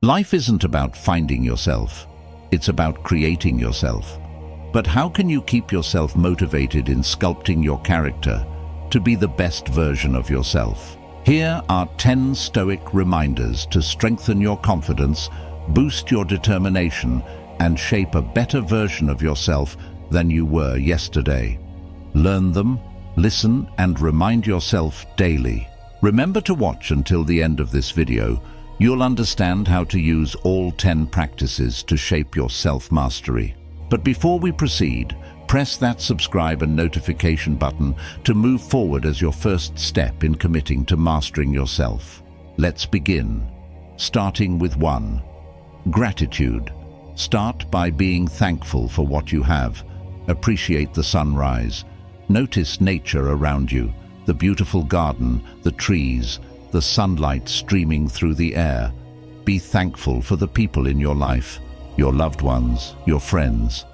Life isn't about finding yourself, it's about creating yourself. But how can you keep yourself motivated in sculpting your character to be the best version of yourself? Here are 10 Stoic reminders to strengthen your confidence, boost your determination, and shape a better version of yourself than you were yesterday. Learn them, listen, and remind yourself daily. Remember to watch until the end of this video. You'll understand how to use all 10 practices to shape your self-mastery. But before we proceed, press that subscribe and notification button to move forward as your first step in committing to mastering yourself. Let's begin. Starting with 1. Gratitude. Start by being thankful for what you have. Appreciate the sunrise. Notice nature around you, the beautiful garden, the trees, the sunlight streaming through the air. Be thankful for the people in your life, your loved ones, your friends.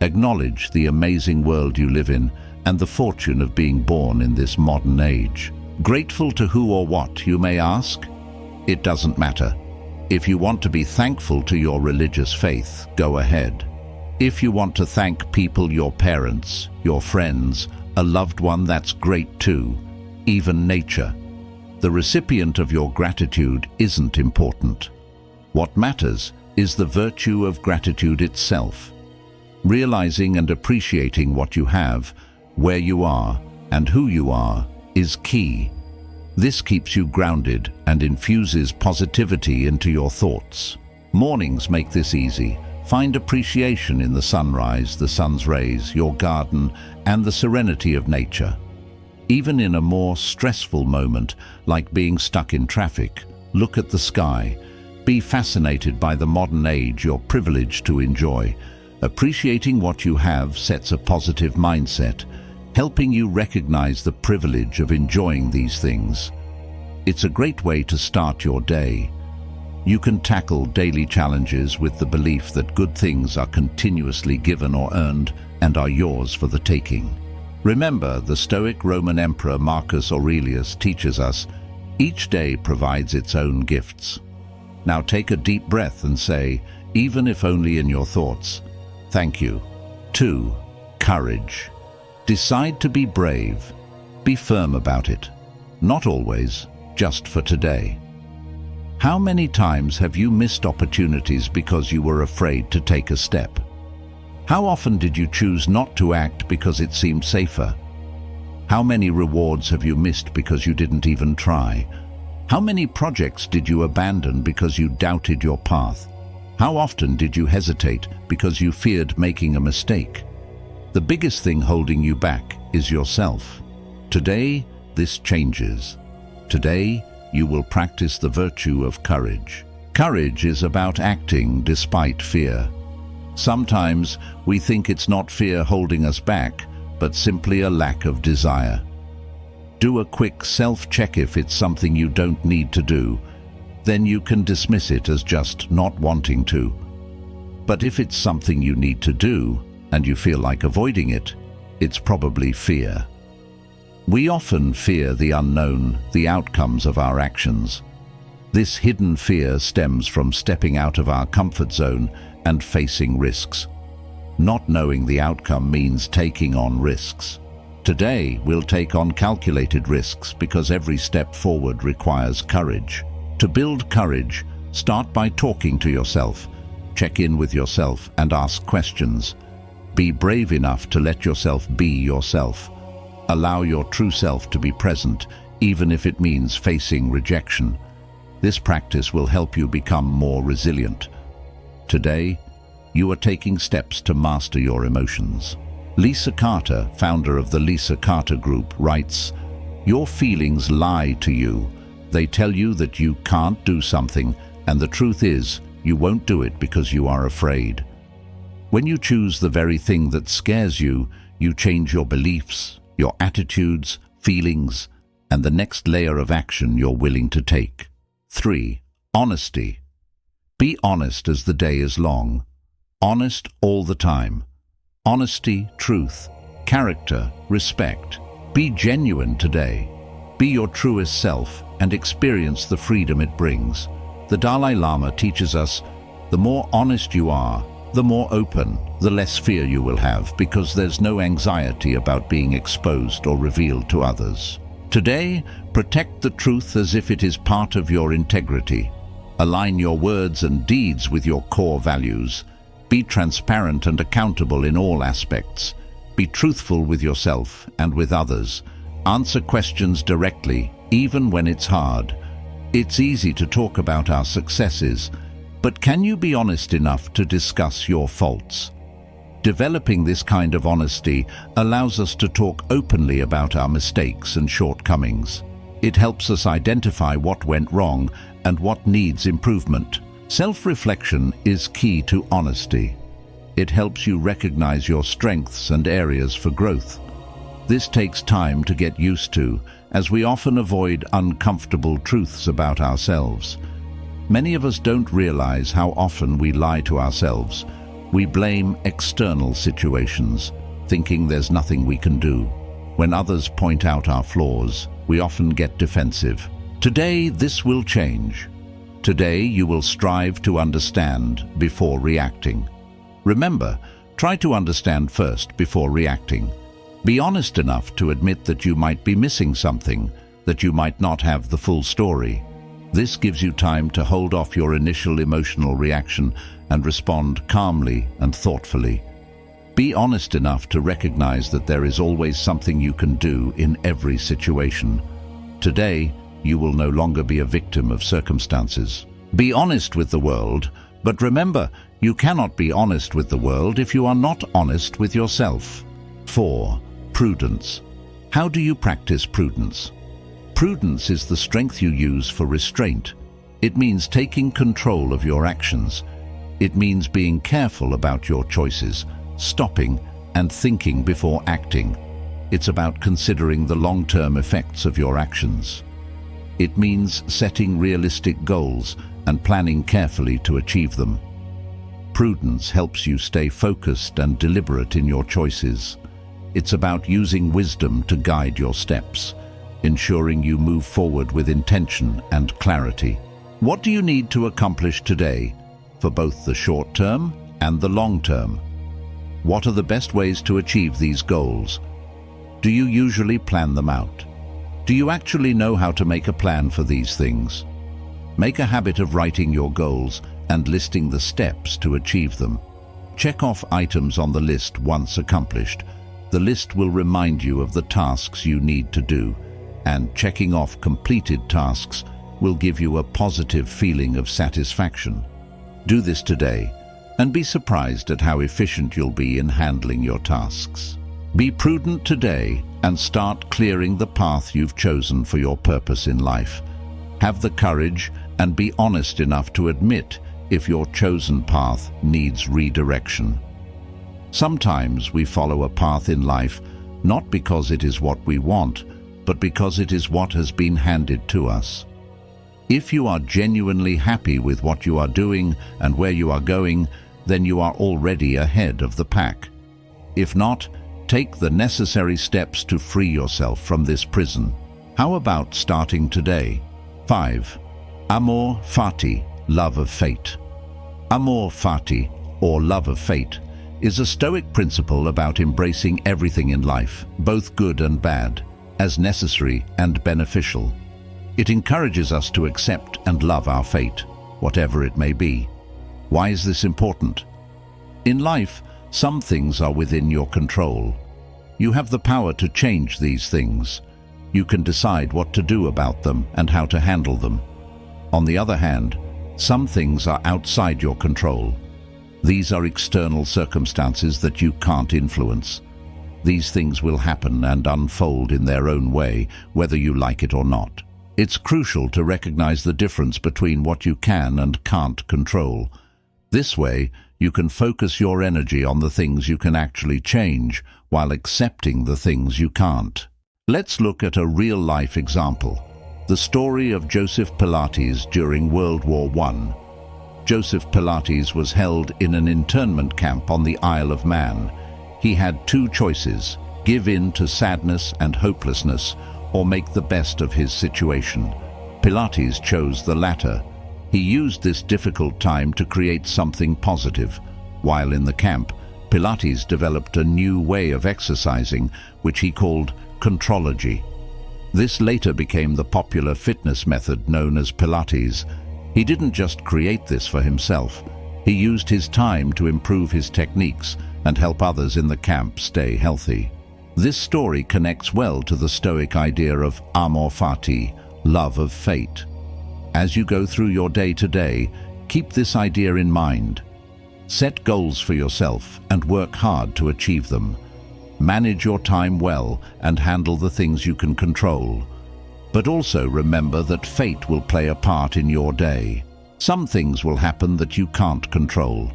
Acknowledge the amazing world you live in and the fortune of being born in this modern age. Grateful to who or what, you may ask? It doesn't matter. If you want to be thankful to your religious faith, go ahead. If you want to thank people, your parents, your friends, a loved one, that's great too. Even nature. The recipient of your gratitude isn't important. What matters is the virtue of gratitude itself. Realizing and appreciating what you have, where you are, and who you are is key. This keeps you grounded and infuses positivity into your thoughts. Mornings make this easy. Find appreciation in the sunrise, the sun's rays, your garden, and the serenity of nature. Even in a more stressful moment, like being stuck in traffic, look at the sky. Be fascinated by the modern age you're privileged to enjoy. Appreciating what you have sets a positive mindset, helping you recognize the privilege of enjoying these things. It's a great way to start your day. You can tackle daily challenges with the belief that good things are continuously given or earned and are yours for the taking. Remember, the Stoic Roman Emperor Marcus Aurelius teaches us, each day provides its own gifts. Now take a deep breath and say, even if only in your thoughts, thank you. 2. Courage. Decide to be brave. Be firm about it. Not always, just for today. How many times have you missed opportunities because you were afraid to take a step? How often did you choose not to act because it seemed safer? How many rewards have you missed because you didn't even try? How many projects did you abandon because you doubted your path? How often did you hesitate because you feared making a mistake? The biggest thing holding you back is yourself. Today, this changes. Today, you will practice the virtue of courage. Courage is about acting despite fear. Sometimes we think it's not fear holding us back, but simply a lack of desire. Do a quick self-check. If it's something you don't need to do, then you can dismiss it as just not wanting to. But if it's something you need to do, and you feel like avoiding it, it's probably fear. We often fear the unknown, the outcomes of our actions. This hidden fear stems from stepping out of our comfort zone and facing risks. Not knowing the outcome means taking on risks. Today, we'll take on calculated risks because every step forward requires courage. To build courage, start by talking to yourself. Check in with yourself and ask questions. Be brave enough to let yourself be yourself. Allow your true self to be present, even if it means facing rejection. This practice will help you become more resilient. Today, you are taking steps to master your emotions. Lisa Carter, founder of the Lisa Carter Group, writes, "Your feelings lie to you. They tell you that you can't do something, and the truth is, you won't do it because you are afraid. When you choose the very thing that scares you, you change your beliefs, your attitudes, feelings, and the next layer of action you're willing to take." 3. Honesty. Be honest as the day is long. Honest all the time. Honesty, truth, character, respect. Be genuine today. Be your truest self and experience the freedom it brings. The Dalai Lama teaches us, the more honest you are, the more open, the less fear you will have, because there's no anxiety about being exposed or revealed to others. Today, protect the truth as if it is part of your integrity. Align your words and deeds with your core values. Be transparent and accountable in all aspects. Be truthful with yourself and with others. Answer questions directly, even when it's hard. It's easy to talk about our successes, but can you be honest enough to discuss your faults? Developing this kind of honesty allows us to talk openly about our mistakes and shortcomings. It helps us identify what went wrong and what needs improvement. Self-reflection is key to honesty. It helps you recognize your strengths and areas for growth. This takes time to get used to, as we often avoid uncomfortable truths about ourselves. Many of us don't realize how often we lie to ourselves. We blame external situations, thinking there's nothing we can do. When others point out our flaws, we often get defensive. Today, this will change. Today, you will strive to understand before reacting. Remember, try to understand first before reacting. Be honest enough to admit that you might be missing something, that you might not have the full story. This gives you time to hold off your initial emotional reaction and respond calmly and thoughtfully. Be honest enough to recognize that there is always something you can do in every situation. Today, you will no longer be a victim of circumstances. Be honest with the world, but remember, you cannot be honest with the world if you are not honest with yourself. 4. Prudence. How do you practice prudence? Prudence is the strength you use for restraint. It means taking control of your actions. It means being careful about your choices, stopping and thinking before acting. It's about considering the long-term effects of your actions. It means setting realistic goals and planning carefully to achieve them. Prudence helps you stay focused and deliberate in your choices. It's about using wisdom to guide your steps, ensuring you move forward with intention and clarity. What do you need to accomplish today, for both the short term and the long term? What are the best ways to achieve these goals? Do you usually plan them out? Do you actually know how to make a plan for these things? Make a habit of writing your goals and listing the steps to achieve them. Check off items on the list once accomplished. The list will remind you of the tasks you need to do, and checking off completed tasks will give you a positive feeling of satisfaction. Do this today, and be surprised at how efficient you'll be in handling your tasks. Be prudent today and start clearing the path you've chosen for your purpose in life. Have the courage and be honest enough to admit if your chosen path needs redirection. Sometimes we follow a path in life not because it is what we want, but because it is what has been handed to us. If you are genuinely happy with what you are doing and where you are going, then you are already ahead of the pack. If not, take the necessary steps to free yourself from this prison. How about starting today? 5. Amor fati, love of fate. Amor fati, or love of fate, is a Stoic principle about embracing everything in life, both good and bad, as necessary and beneficial. It encourages us to accept and love our fate, whatever it may be. Why is this important? In life, some things are within your control. You have the power to change these things. You can decide what to do about them and how to handle them. On the other hand, some things are outside your control. These are external circumstances that you can't influence. These things will happen and unfold in their own way, whether you like it or not. It's crucial to recognize the difference between what you can and can't control. This way, you can focus your energy on the things you can actually change, while accepting the things you can't. Let's look at a real-life example. The story of Joseph Pilates during World War I. Joseph Pilates was held in an internment camp on the Isle of Man. He had two choices: give in to sadness and hopelessness, or make the best of his situation. Pilates chose the latter. He used this difficult time to create something positive. While in the camp, Pilates developed a new way of exercising, which he called contrology. This later became the popular fitness method known as Pilates. He didn't just create this for himself. He used his time to improve his techniques and help others in the camp stay healthy. This story connects well to the Stoic idea of amor fati, love of fate. As you go through your day-to-day, keep this idea in mind. Set goals for yourself and work hard to achieve them. Manage your time well and handle the things you can control. But also remember that fate will play a part in your day. Some things will happen that you can't control.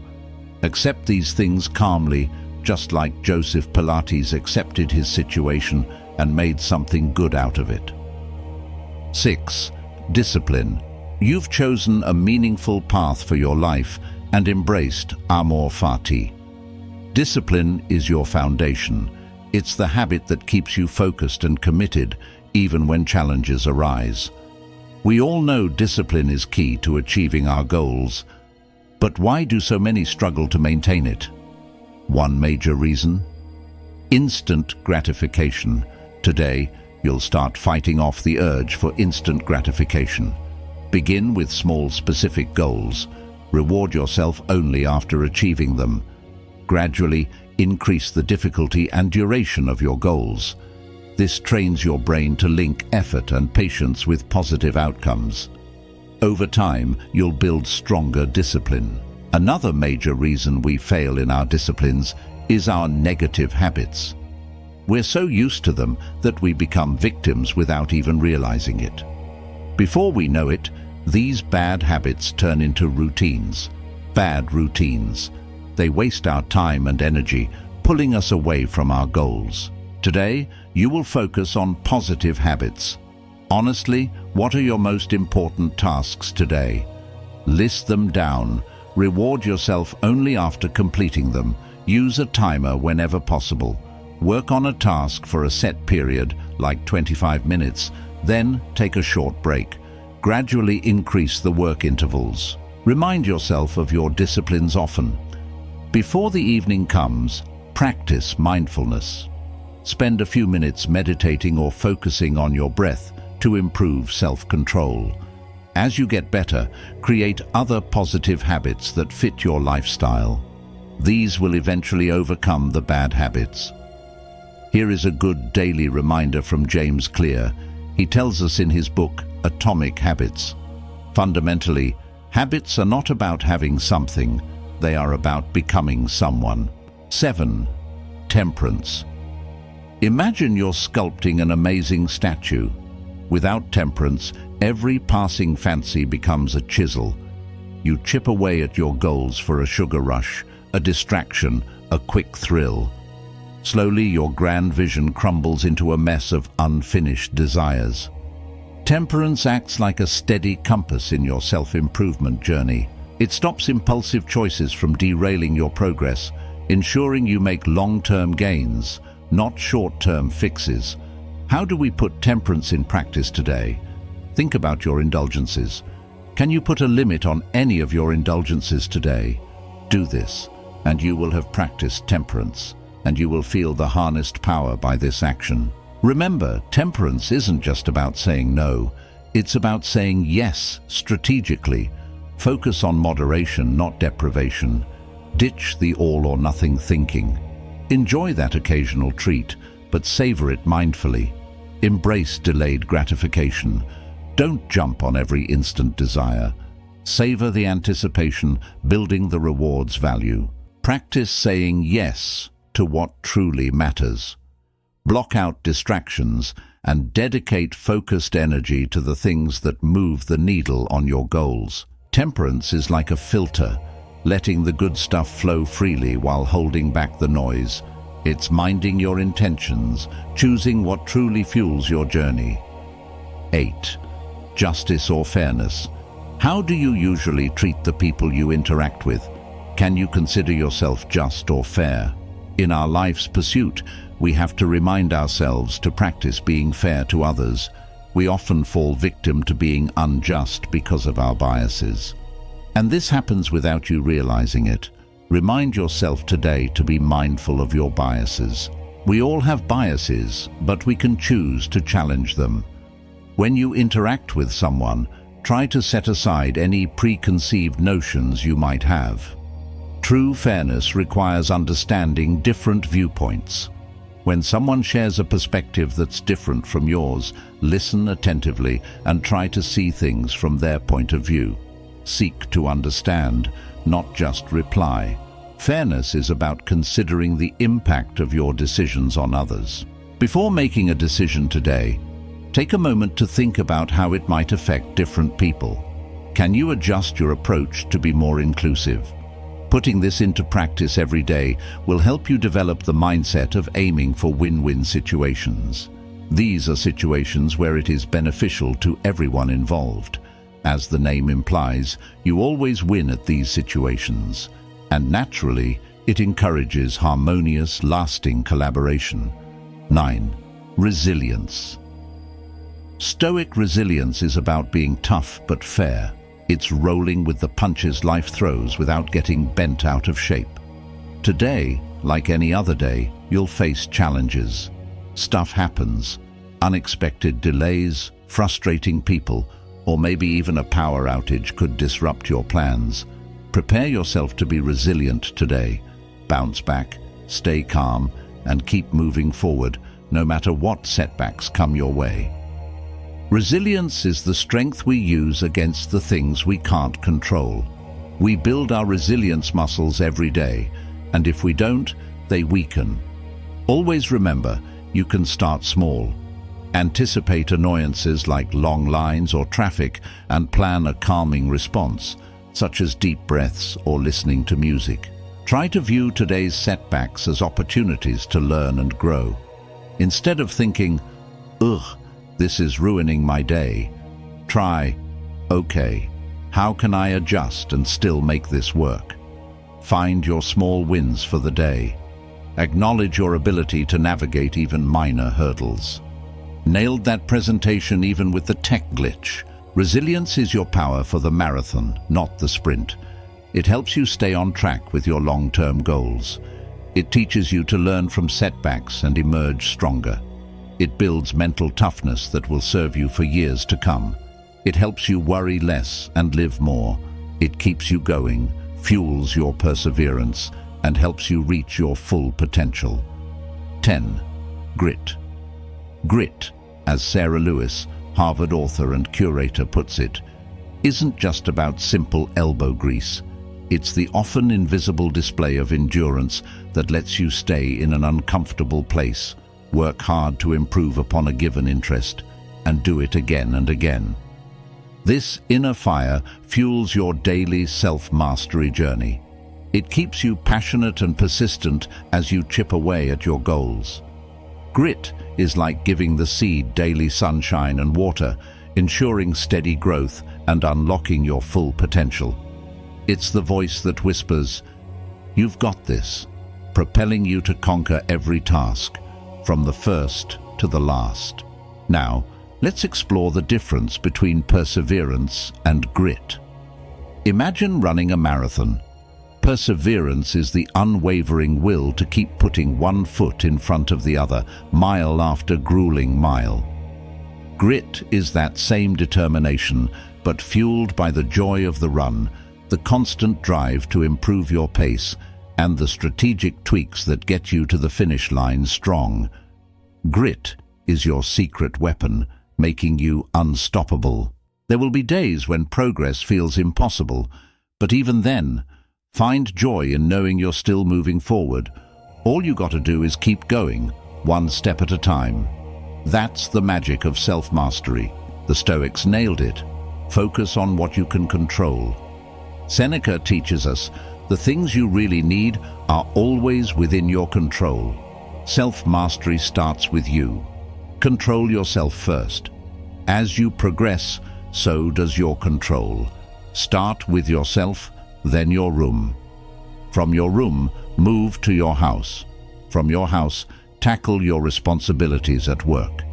Accept these things calmly, just like Joseph Pilates accepted his situation and made something good out of it. 6. Discipline. You've chosen a meaningful path for your life and embraced amor fati. Discipline is your foundation. It's the habit that keeps you focused and committed even when challenges arise. We all know discipline is key to achieving our goals, but why do so many struggle to maintain it? One major reason? Instant gratification. Today, you'll start fighting off the urge for instant gratification. Begin with small, specific goals. Reward yourself only after achieving them. Gradually, increase the difficulty and duration of your goals. This trains your brain to link effort and patience with positive outcomes. Over time, you'll build stronger discipline. Another major reason we fail in our disciplines is our negative habits. We're so used to them that we become victims without even realizing it. Before we know it, these bad habits turn into routines. Bad routines. They waste our time and energy, pulling us away from our goals. Today, you will focus on positive habits. Honestly, what are your most important tasks today? List them down. Reward yourself only after completing them. Use a timer whenever possible. Work on a task for a set period, like 25 minutes, then take a short break. Gradually increase the work intervals. Remind yourself of your disciplines often. Before the evening comes, practice mindfulness. Spend a few minutes meditating or focusing on your breath to improve self-control. As you get better, create other positive habits that fit your lifestyle. These will eventually overcome the bad habits. Here is a good daily reminder from James Clear. He tells us in his book, Atomic Habits. Fundamentally, habits are not about having something, they are about becoming someone. 7. Temperance. Imagine you're sculpting an amazing statue. Without temperance, every passing fancy becomes a chisel. You chip away at your goals for a sugar rush, a distraction, a quick thrill. Slowly, your grand vision crumbles into a mess of unfinished desires. Temperance acts like a steady compass in your self-improvement journey. It stops impulsive choices from derailing your progress, ensuring you make long-term gains, not short-term fixes. How do we put temperance in practice today? Think about your indulgences. Can you put a limit on any of your indulgences today? Do this, and you will have practiced temperance, and you will feel the harnessed power by this action. Remember, temperance isn't just about saying no, it's about saying yes strategically. Focus on moderation, not deprivation. Ditch the all-or-nothing thinking. Enjoy that occasional treat, but savor it mindfully. Embrace delayed gratification. Don't jump on every instant desire. Savor the anticipation, building the reward's value. Practice saying yes to what truly matters. Block out distractions and dedicate focused energy to the things that move the needle on your goals. Temperance is like a filter, letting the good stuff flow freely while holding back the noise. It's minding your intentions, choosing what truly fuels your journey. 8. Justice or fairness. How do you usually treat the people you interact with? Can you consider yourself just or fair? In our life's pursuit, we have to remind ourselves to practice being fair to others. We often fall victim to being unjust because of our biases. And this happens without you realizing it. Remind yourself today to be mindful of your biases. We all have biases, but we can choose to challenge them. When you interact with someone, try to set aside any preconceived notions you might have. True fairness requires understanding different viewpoints. When someone shares a perspective that's different from yours, listen attentively and try to see things from their point of view. Seek to understand, not just reply. Fairness is about considering the impact of your decisions on others. Before making a decision today, take a moment to think about how it might affect different people. Can you adjust your approach to be more inclusive? Putting this into practice every day will help you develop the mindset of aiming for win-win situations. These are situations where it is beneficial to everyone involved. As the name implies, you always win at these situations, and naturally, it encourages harmonious, lasting collaboration. 9. Resilience. Stoic resilience is about being tough but fair. It's rolling with the punches life throws without getting bent out of shape. Today, like any other day, you'll face challenges. Stuff happens. Unexpected delays, frustrating people, or maybe even a power outage could disrupt your plans. Prepare yourself to be resilient today. Bounce back, stay calm, and keep moving forward, no matter what setbacks come your way. Resilience is the strength we use against the things we can't control. We build our resilience muscles every day, and if we don't, they weaken. Always remember, you can start small. Anticipate annoyances like long lines or traffic and plan a calming response, such as deep breaths or listening to music. Try to view today's setbacks as opportunities to learn and grow. Instead of thinking, "Ugh, this is ruining my day," try, "Okay, how can I adjust and still make this work?" Find your small wins for the day. Acknowledge your ability to navigate even minor hurdles. Nailed that presentation even with the tech glitch. Resilience is your power for the marathon, not the sprint. It helps you stay on track with your long-term goals. It teaches you to learn from setbacks and emerge stronger. It builds mental toughness that will serve you for years to come. It helps you worry less and live more. It keeps you going, fuels your perseverance, and helps you reach your full potential. 10. Grit. Grit, as Sarah Lewis, Harvard author and curator, puts it, isn't just about simple elbow grease. It's the often invisible display of endurance that lets you stay in an uncomfortable place, work hard to improve upon a given interest, and do it again and again. This inner fire fuels your daily self-mastery journey. It keeps you passionate and persistent as you chip away at your goals. Grit is like giving the seed daily sunshine and water, ensuring steady growth and unlocking your full potential. It's the voice that whispers, "You've got this," propelling you to conquer every task, from the first to the last. Now, let's explore the difference between perseverance and grit. Imagine running a marathon. Perseverance is the unwavering will to keep putting one foot in front of the other, mile after grueling mile. Grit is that same determination, but fueled by the joy of the run, the constant drive to improve your pace, and the strategic tweaks that get you to the finish line strong. Grit is your secret weapon, making you unstoppable. There will be days when progress feels impossible, but even then, find joy in knowing you're still moving forward. All you got to do is keep going, one step at a time. That's the magic of self-mastery. The Stoics nailed it. Focus on what you can control. Seneca teaches us, the things you really need are always within your control. Self-mastery starts with you. Control yourself first. As you progress, so does your control. Start with yourself, then your room. From your room, move to your house. From your house, tackle your responsibilities at work.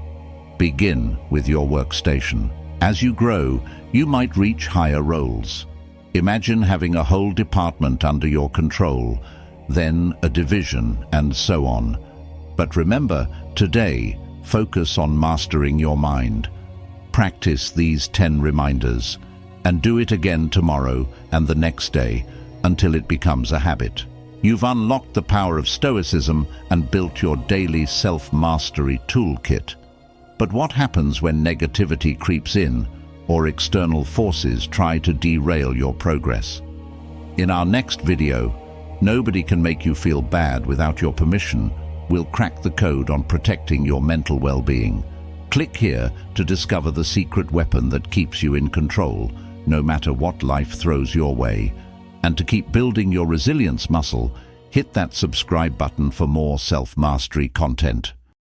Begin with your workstation. As you grow, you might reach higher roles. Imagine having a whole department under your control, then a division, and so on. But remember, today, focus on mastering your mind. Practice these 10 reminders, and do it again tomorrow and the next day until it becomes a habit. You've unlocked the power of Stoicism and built your daily self-mastery toolkit. But what happens when negativity creeps in or external forces try to derail your progress? In our next video, Nobody Can Make You Feel Bad Without Your Permission, we'll crack the code on protecting your mental well-being. Click here to discover the secret weapon that keeps you in control, no matter what life throws your way. And to keep building your resilience muscle, hit that subscribe button for more self-mastery content.